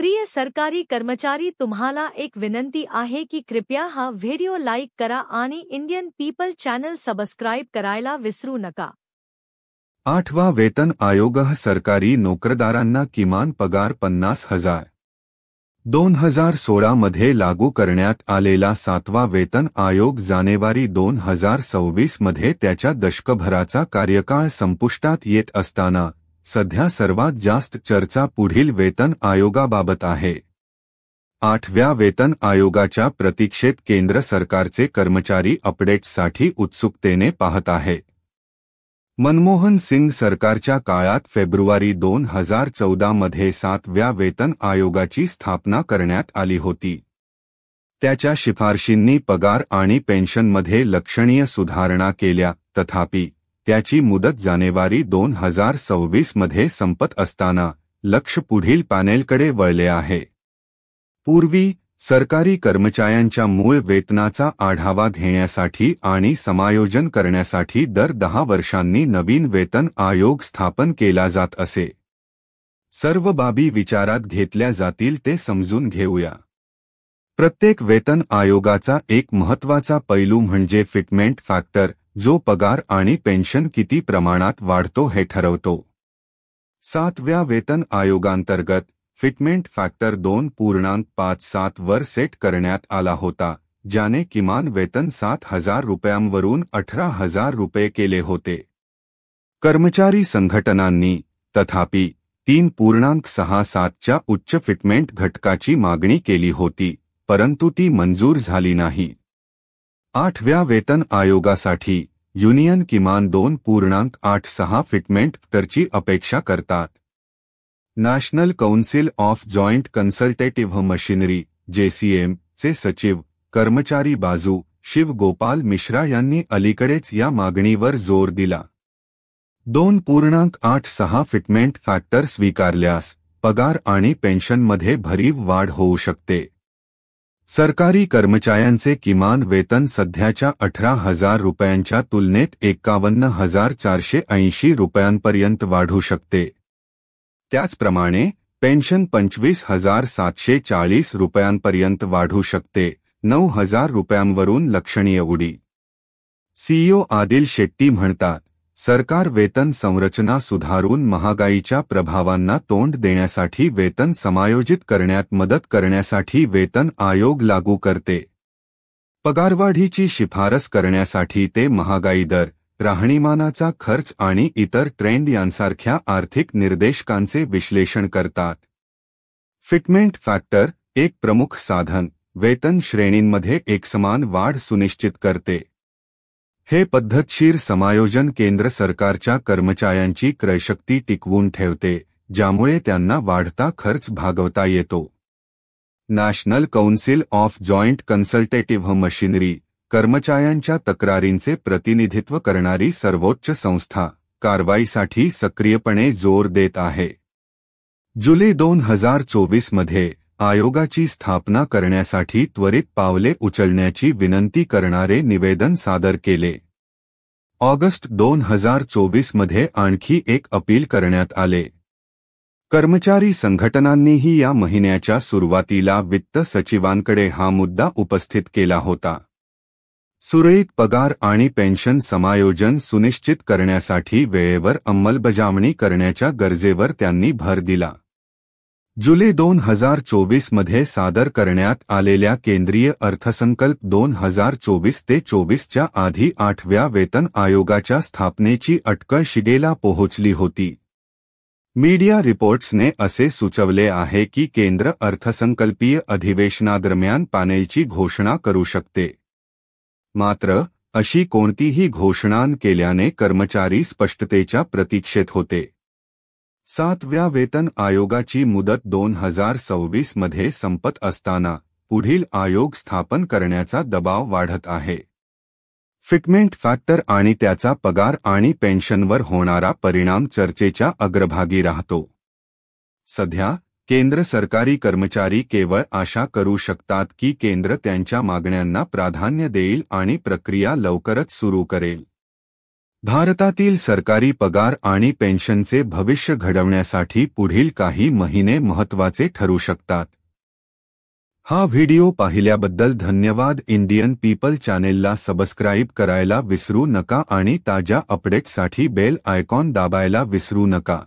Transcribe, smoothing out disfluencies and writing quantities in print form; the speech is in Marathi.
प्रिय सरकारी कर्मचारी, तुम्हाला एक विनंती आहे की कृपया हा व्हिडिओ लाईक करा आणि इंडियन पीपल चॅनल सबस्क्राईब करायला विसरू नका। 8वा वेतन आयोग सरकारी नोकरदारांना किमान पगार 50,000। 2016 मध्ये लागू करण्यात आलेला 7वा वेतन आयोग जानेवारी 2026 मध्ये त्याच्या दशकभराचा कार्यकाळ संपुष्टात येत असताना सध्या सर्वात जास्त चर्चा पुढील वेतन आयोगाबाबत आहे। 8व्या वेतन आयोगाच्या प्रतीक्षेत केंद्र सरकारचे कर्मचारी अपडेट्ससाठी उत्सुकतेने पाहत आहेत। मनमोहन सिंग सरकारच्या काळात फेब्रुवारी 2014 मध्ये 7व्या वेतन आयोगाची स्थापना करण्यात आली होती। त्याच्या शिफारशींनी पगार आणि पेन्शनमध्ये लक्षणीय सुधारणा केल्या, तथापि त्याची मुदत जानेवारी 2026 मध्ये संपत असताना लक्ष पुढील पॅनेलकडे वळले आहे। पूर्वी सरकारी कर्मचाऱ्यांच्या मूळ वेतनाचा आढावा घेण्यासाठी आणि समायोजन करण्यासाठी दर 10 वर्षांनी नवीन वेतन आयोग स्थापन केला जात असे। सर्व बाबी विचारात घेतल्या जातील ते समजून घेऊया। प्रत्येक वेतन आयोगाचा एक महत्त्वाचा पैलू म्हणजे फिटमेंट फॅक्टर, जो पगार आणि पेन्शन किती प्रमाणात वाढतो हे ठरवतो। 7व्या वेतन आयोगांतर्गत फिटमेंट फॅक्टर 2.57 वर सेट करण्यात आला होता, ज्याने किमान वेतन 7,000 रुपयांवरून 18,000 रुपये केले होते। कर्मचारी संघटनांनी तथापि 3.67 च्या उच्च फिटमेंट घटकाची मागणी केली होती, परंतु ती मंजूर झाली नाही। 8व्या वेतन आयोगासाठी युनियन किमान 2.86 फिटमेंट फॅक्टरची अपेक्षा करतात। National council of joint consultative machinery (JCM) चे सचिव कर्मचारी बाजू शिव गोपाल मिश्रा यांनी अलीकडेच या मागणीवर जोर दिला। 2.86 फिटमेंट फॅक्टर स्वीकारल्यास पगार आणि पेन्शनमध्ये भरीव वाढ होऊ शकते। सरकारी कर्मचाऱ्यांचे किमान वेतन सध्याच्या 18,000 रुपयांच्या तुलनेत 51,480 रुपयांपर्यंत वाढू शकते। त्याचप्रमाणे पेन्शन 25,740 रुपयांपर्यंत वाढू शकते, 9,000 रुपयांवरून लक्षणीय उडी। CEO आदिल शेट्टी म्हणतात, सरकार वेतन संरचना सुधारून महागाईच्या प्रभावांना तोंड देण्यासाठी वेतन समायोजित करण्यात मदत करण्यासाठी वेतन आयोग लागू करते। पगारवाढीची शिफारस करण्यासाठी ते महागाई दर, राहणीमानाचा खर्च आणि इतर ट्रेंड यांसारख्या आर्थिक निर्देशकांचे विश्लेषण करतात। फिटमेंट फॅक्टर, एक प्रमुख साधन, वेतन श्रेणींमध्ये एकसमान वाढ सुनिश्चित करते। हे पद्धतशीर समायोजन केंद्र सरकारच्या कर्मचाऱ्यांची क्रयशक्ती टिकवून ठेवते, ज्यामुळे त्यांना वाढता खर्च भागवता येतो। National council of joint consultative machinery, कर्मचाऱ्यांच्या तक्रारींचे प्रतिनिधित्व करणारी सर्वोच्च संस्था, कारवाईसाठी सक्रियपणे जोर देत आहे। जुलै 2024 मध्ये आयोगाची स्थापना करण्यासाठी त्वरित पावले उचलण्याची विनंती करणारे निवेदन सादर केले। ऑगस्ट 2024 मध्ये आणखी एक अपील करण्यात आले। कर्मचारी संघटनांनीही या महिन्याच्या सुरुवातीला वित्त सचिवांकडे हा मुद्दा उपस्थित केला होता। सुरळीत पगार आणि पेन्शन समायोजन सुनिश्चित करण्यासाठी वेळेवर अंमलबजावणी करण्याच्या गरजेवर त्यांनी भर दिला। जुलै 2024 मध्ये सादर करण्यात आलेल्या केंद्रीय अर्थसंकल्प 2024 च्या आधी 8व्या वेतन आयोगाच्या स्थापनेची अटकळ शिगेला पोहोचली होती। मीडिया रिपोर्ट्सने असे सुचवले आहे की केंद्र अर्थसंकल्पीय अधिवेशनादरम्यान पॅनेलची घोषणा करू शकते। मात्र अशी कोणतीही घोषणा न केल्याने कर्मचारी स्पष्टतेच्या प्रतीक्षेत होते। 7व्या वेतन आयोगाची मुदत 2026 मध्ये संपत असताना पुढील आयोग स्थापन करण्याचा दबाव वाढत आहे। फिटमेंट फॅक्टर आणि त्याचा पगार आणि पेन्शनवर होणारा परिणाम चर्चेच्या अग्रभागी राहतो। सध्या केंद्र सरकारी कर्मचारी केवळ आशा करू शकतात की केंद्र त्यांच्या मागण्यांना प्राधान्य देईल आणि प्रक्रिया लवकरच सुरू करेल। भारतातील सरकारी पगार आणि पेन्शनचे भविष्य घडवण्यासाठी पुढील काही महिने महत्त्वाचे ठरू शकतात. हा व्हिडिओ पाहिल्याबद्दल धन्यवाद. इंडियन पीपल चॅनेलला सबस्क्राईब करायला विसरू नका आणि ताज्या अपडेट्ससाठी बेल आयकॉन दाबायला विसरू नका.